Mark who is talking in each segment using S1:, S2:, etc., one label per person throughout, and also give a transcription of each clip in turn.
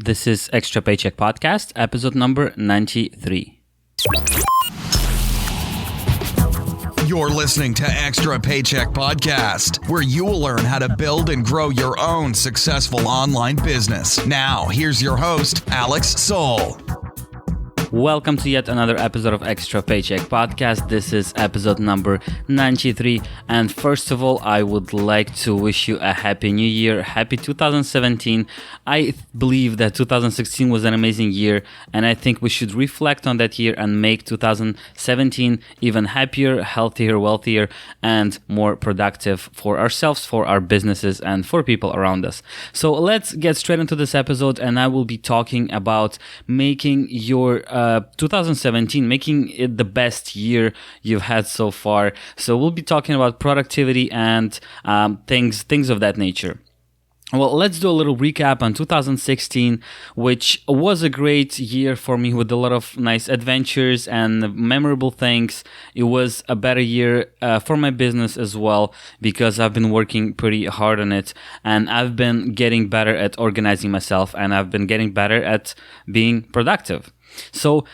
S1: This is Extra Paycheck Podcast, episode number 93.
S2: You're listening to Extra Paycheck Podcast, where you will learn how to build and grow your own successful online business. Now, here's your host, Alex Soul.
S1: Welcome to yet another episode of Extra Paycheck Podcast. This is episode number 93. And first of all, I would like to wish you a happy new year. Happy 2017. I believe that 2016 was an amazing year, and I think we should reflect on that year and make 2017 even happier, healthier, wealthier, and more productive for ourselves, for our businesses, and for people around us. So let's get straight into this episode, and I will be talking about making your 2017, making it the best year you've had so far. So we'll be talking about productivity and things of that nature. Well, let's do a little recap on 2016, which was a great year for me with a lot of nice adventures and memorable things. It was a better year for my business as well, because I've been working pretty hard on it, and I've been getting better at organizing myself, and I've been getting better at being productive. So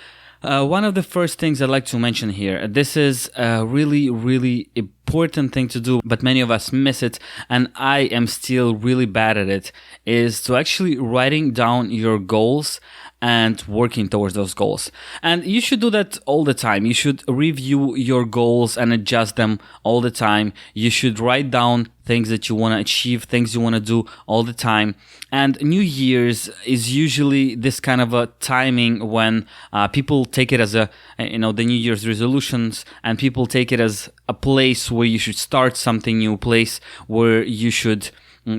S1: one of the first things I'd like to mention here, this is a really, really important thing to do, but many of us miss it, and I am still really bad at it, is to actually writing down your goals and working towards those goals. And you should do that all the time. You should review your goals and adjust them all the time. You should write down things that you want to achieve, things you want to do all the time. And New Year's is usually this kind of a timing when people take it as the New Year's resolutions, and people take it as a place where you should start something new, place where you should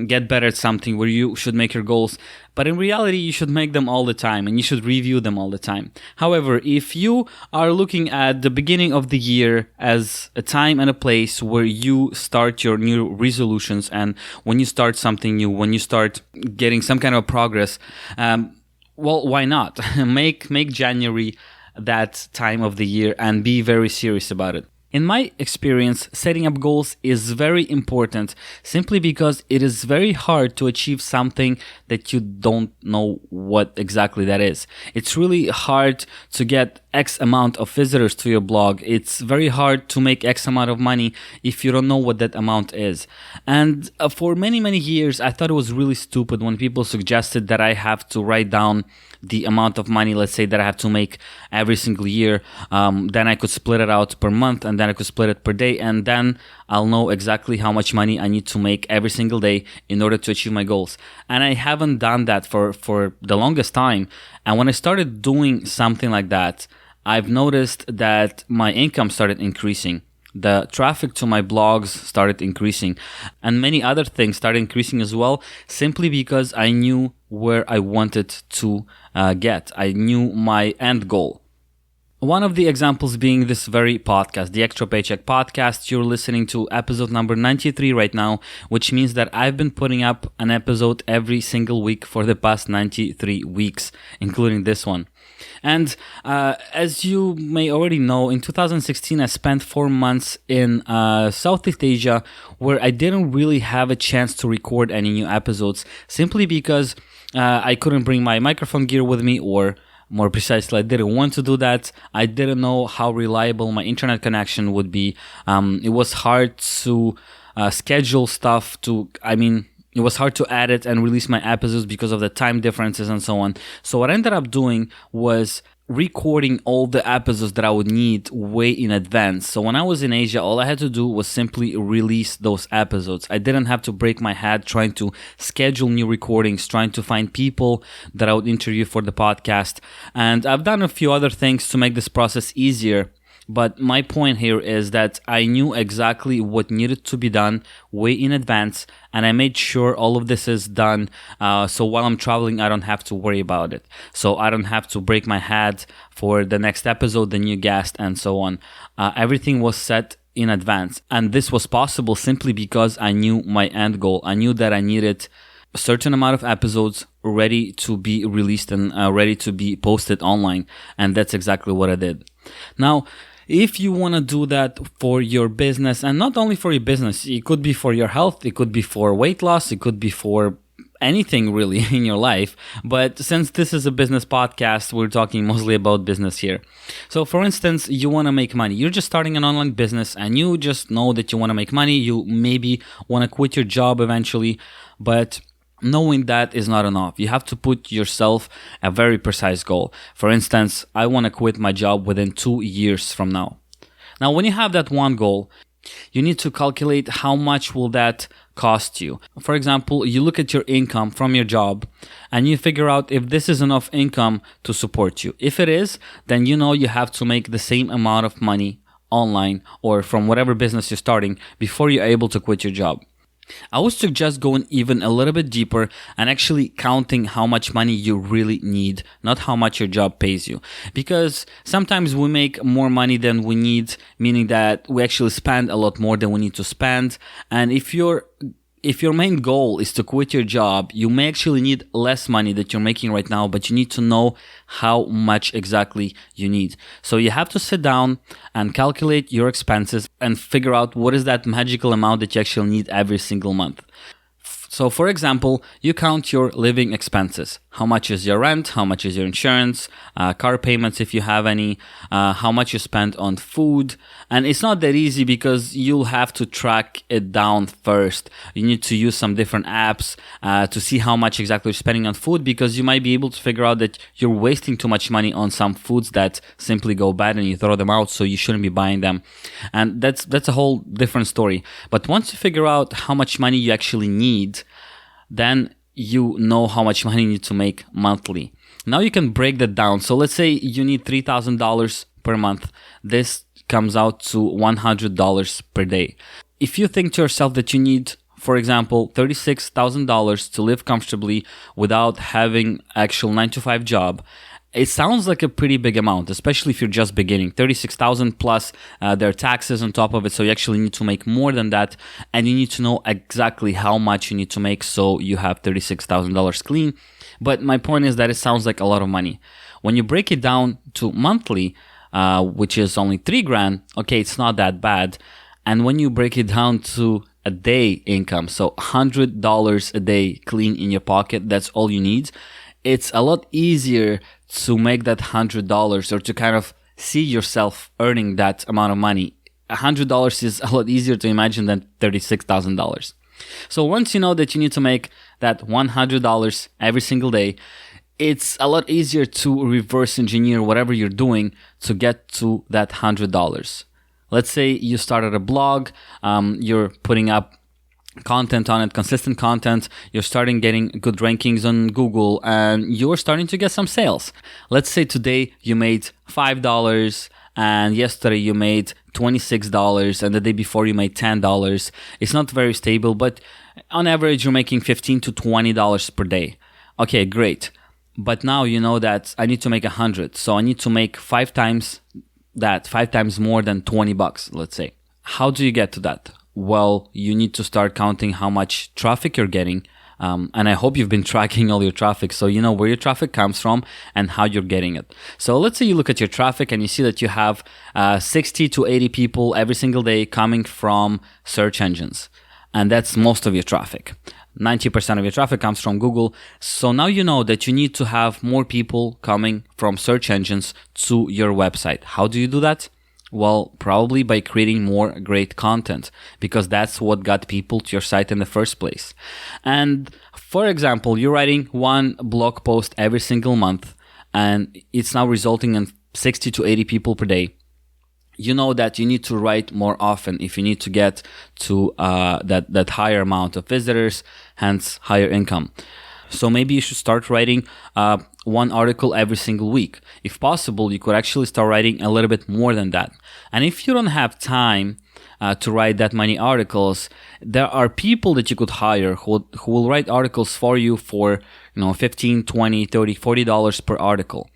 S1: get better at something, where you should make your goals. But in reality, you should make them all the time, and you should review them all the time. However, if you are looking at the beginning of the year as a time and a place where you start your new resolutions, and when you start something new, when you start getting some kind of progress, well, why not? Make January that time of the year and be very serious about it. In my experience, setting up goals is very important, simply because it is very hard to achieve something that you don't know what exactly that is. It's really hard to get X amount of visitors to your blog. It's very hard to make X amount of money if you don't know what that amount is. And for many, many years, I thought it was really stupid when people suggested that I have to write down the amount of money, let's say, that I have to make every single year. Then I could split it out per month, and then I could split it per day, and then I'll know exactly how much money I need to make every single day in order to achieve my goals. And I haven't done that for the longest time. And when I started doing something like that, I've noticed that my income started increasing. The traffic to my blogs started increasing, and many other things started increasing as well, simply because I knew where I wanted to get. I knew my end goal. One of the examples being this very podcast, the Extra Paycheck Podcast. You're listening to episode number 93 right now, which means that I've been putting up an episode every single week for the past 93 weeks, including this one. And as you may already know, in 2016, I spent 4 months in Southeast Asia, where I didn't really have a chance to record any new episodes, simply because I couldn't bring my microphone gear with me, or more precisely, I didn't want to do that. I didn't know how reliable my internet connection would be. It was hard to schedule stuff it was hard to edit and release my episodes because of the time differences and so on. So what I ended up doing was recording all the episodes that I would need way in advance. So when I was in Asia, all I had to do was simply release those episodes. I didn't have to break my head trying to schedule new recordings, trying to find people that I would interview for the podcast. And I've done a few other things to make this process easier. But my point here is that I knew exactly what needed to be done way in advance, and I made sure all of this is done so while I'm traveling, I don't have to worry about it. So I don't have to break my head for the next episode, the new guest, and so on. Everything was set in advance, and this was possible simply because I knew my end goal. I knew that I needed a certain amount of episodes ready to be released and ready to be posted online, and that's exactly what I did. Now, if you want to do that for your business, and not only for your business, it could be for your health, it could be for weight loss, it could be for anything really in your life. But since this is a business podcast, we're talking mostly about business here. So for instance, you want to make money. You're just starting an online business and you just know that you want to make money. You maybe want to quit your job eventually, but knowing that is not enough. You have to put yourself a very precise goal. For instance, I want to quit my job within 2 years from now. Now, when you have that one goal, you need to calculate how much will that cost you. For example, you look at your income from your job and you figure out if this is enough income to support you. If it is, then you know you have to make the same amount of money online or from whatever business you're starting before you're able to quit your job. I would suggest going even a little bit deeper and actually counting how much money you really need, not how much your job pays you. Because sometimes we make more money than we need, meaning that we actually spend a lot more than we need to spend. And if your main goal is to quit your job, you may actually need less money that you're making right now, but you need to know how much exactly you need. So you have to sit down and calculate your expenses and figure out what is that magical amount that you actually need every single month. So for example, you count your living expenses. How much is your rent? How much is your insurance? Car payments if you have any? How much you spend on food? And it's not that easy because you'll have to track it down first. You need to use some different apps to see how much exactly you're spending on food, because you might be able to figure out that you're wasting too much money on some foods that simply go bad and you throw them out, so you shouldn't be buying them. And that's a whole different story. But once you figure out how much money you actually need, then you know how much money you need to make monthly. Now you can break that down. So let's say you need $3,000 per month. This comes out to $100 per day. If you think to yourself that you need, for example, $36,000 to live comfortably without having actual 9-to-5 job, it sounds like a pretty big amount, especially if you're just beginning. 36,000 plus there are taxes on top of it, so you actually need to make more than that, and you need to know exactly how much you need to make so you have $36,000 clean. But my point is that it sounds like a lot of money. When you break it down to monthly, which is only $3,000, okay, it's not that bad. And when you break it down to a day income, so $100 a day clean in your pocket, that's all you need. It's a lot easier to make that $100 or to kind of see yourself earning that amount of money. $100 is a lot easier to imagine than $36,000. So once you know that you need to make that $100 every single day, it's a lot easier to reverse engineer whatever you're doing to get to that $100. Let's say you started a blog, you're putting up content on it, consistent content, you're starting getting good rankings on Google, and you're starting to get some sales. Let's say today you made $5 and yesterday you made $26 and the day before you made $10. It's not very stable, but on average you're making $15 to $20 per day. Okay, great. But now you know that I need to make 100, so I need to make 5 times that, 5 times more than $20, let's say. How do you get to that? Well, you need to start counting how much traffic you're getting. And I hope you've been tracking all your traffic so you know where your traffic comes from and how you're getting it. So let's say you look at your traffic and you see that you have 60 to 80 people every single day coming from search engines. And that's most of your traffic. 90% of your traffic comes from Google. So now you know that you need to have more people coming from search engines to your website. How do you do that? Well, probably by creating more great content, because that's what got people to your site in the first place. And for example, you're writing one blog post every single month and it's now resulting in 60 to 80 people per day. You know that you need to write more often if you need to get to that higher amount of visitors, hence higher income. So maybe you should start writing one article every single week. If possible, you could actually start writing a little bit more than that. And if you don't have time to write that many articles, there are people that you could hire who will write articles for you for $15, $20, $30, $40 per article.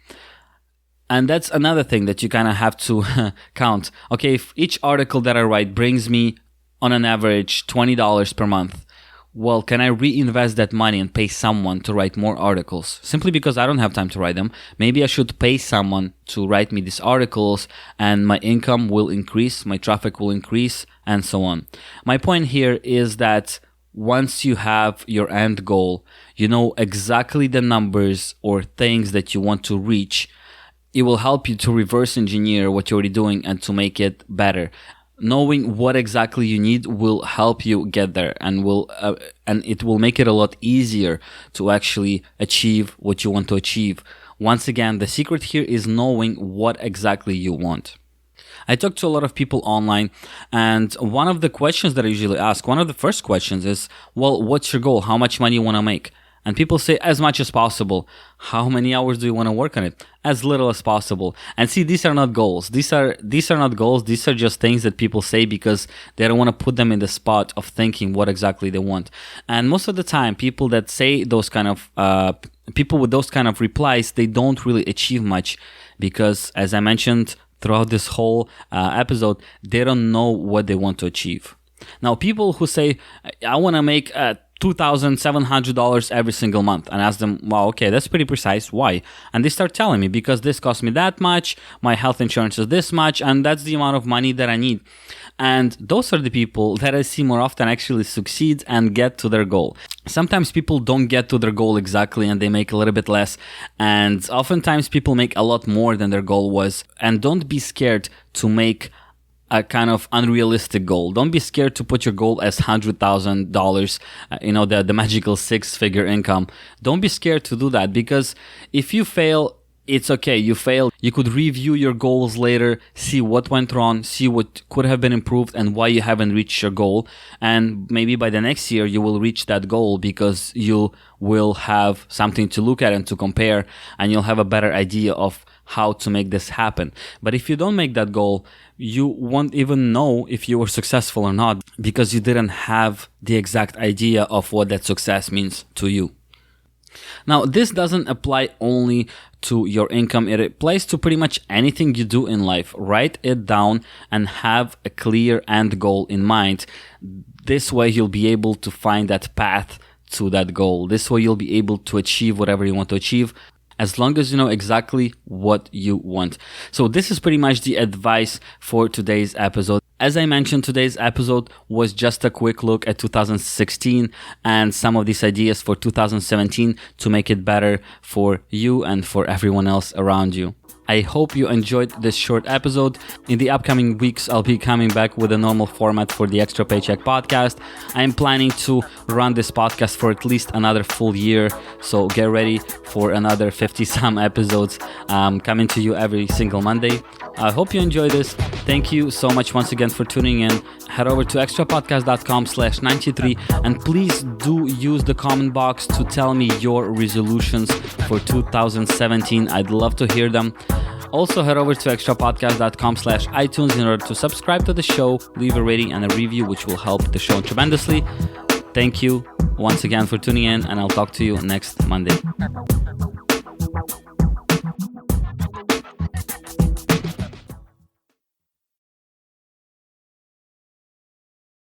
S1: And that's another thing that you kind of have to count. Okay, if each article that I write brings me on an average $20 per month, well, can I reinvest that money and pay someone to write more articles? Simply because I don't have time to write them. Maybe I should pay someone to write me these articles and my income will increase, my traffic will increase, and so on. My point here is that once you have your end goal, you know exactly the numbers or things that you want to reach, it will help you to reverse engineer what you're already doing and to make it better. Knowing what exactly you need will help you get there, and it will make it a lot easier to actually achieve what you want to achieve. Once again, the secret here is knowing what exactly you want. I talk to a lot of people online, and one of the questions that I usually ask, one of the first questions is, well, what's your goal? How much money you want to make? And people say, as much as possible. How many hours do you want to work on it? As little as possible. And see, these are not goals. These are not goals. These are just things that people say because they don't want to put them in the spot of thinking what exactly they want. And most of the time, people that say those kind of, people with those kind of replies, they don't really achieve much because, as I mentioned throughout this whole episode, they don't know what they want to achieve. Now, people who say, I want to make $2,700 every single month, and ask them, wow, okay, that's pretty precise. Why? And they start telling me, because this costs me that much, my health insurance is this much, and that's the amount of money that I need. And those are the people that I see more often actually succeed and get to their goal. Sometimes people don't get to their goal exactly and they make a little bit less. And oftentimes people make a lot more than their goal was. And don't be scared to make a kind of unrealistic goal. Don't be scared to put your goal as $100,000, the magical 6-figure income. Don't be scared to do that, because if you fail, it's okay. You failed. You could review your goals later, see what went wrong, see what could have been improved and why you haven't reached your goal. And maybe by the next year, you will reach that goal because you will have something to look at and to compare, and you'll have a better idea of how to make this happen. But if you don't make that goal, you won't even know if you were successful or not, because you didn't have the exact idea of what that success means to you. Now, this doesn't apply only to your income. It applies to pretty much anything you do in life. Write it down and have a clear end goal in mind. This way, you'll be able to find that path to that goal. This way, you'll be able to achieve whatever you want to achieve, as long as you know exactly what you want. So this is pretty much the advice for today's episode. As I mentioned, today's episode was just a quick look at 2016 and some of these ideas for 2017 to make it better for you and for everyone else around you. I hope you enjoyed this short episode. In the upcoming weeks, I'll be coming back with a normal format for the Extra Paycheck Podcast. I'm planning to run this podcast for at least another full year, so get ready for another 50-some episodes coming to you every single Monday. I hope you enjoy this. Thank you so much once again for tuning in. Head over to extrapodcast.com/93 and please do use the comment box to tell me your resolutions for 2017. I'd love to hear them. Also, head over to extrapodcast.com/iTunes in order to subscribe to the show, leave a rating and a review, which will help the show tremendously. Thank you once again for tuning in, and I'll talk to you next Monday.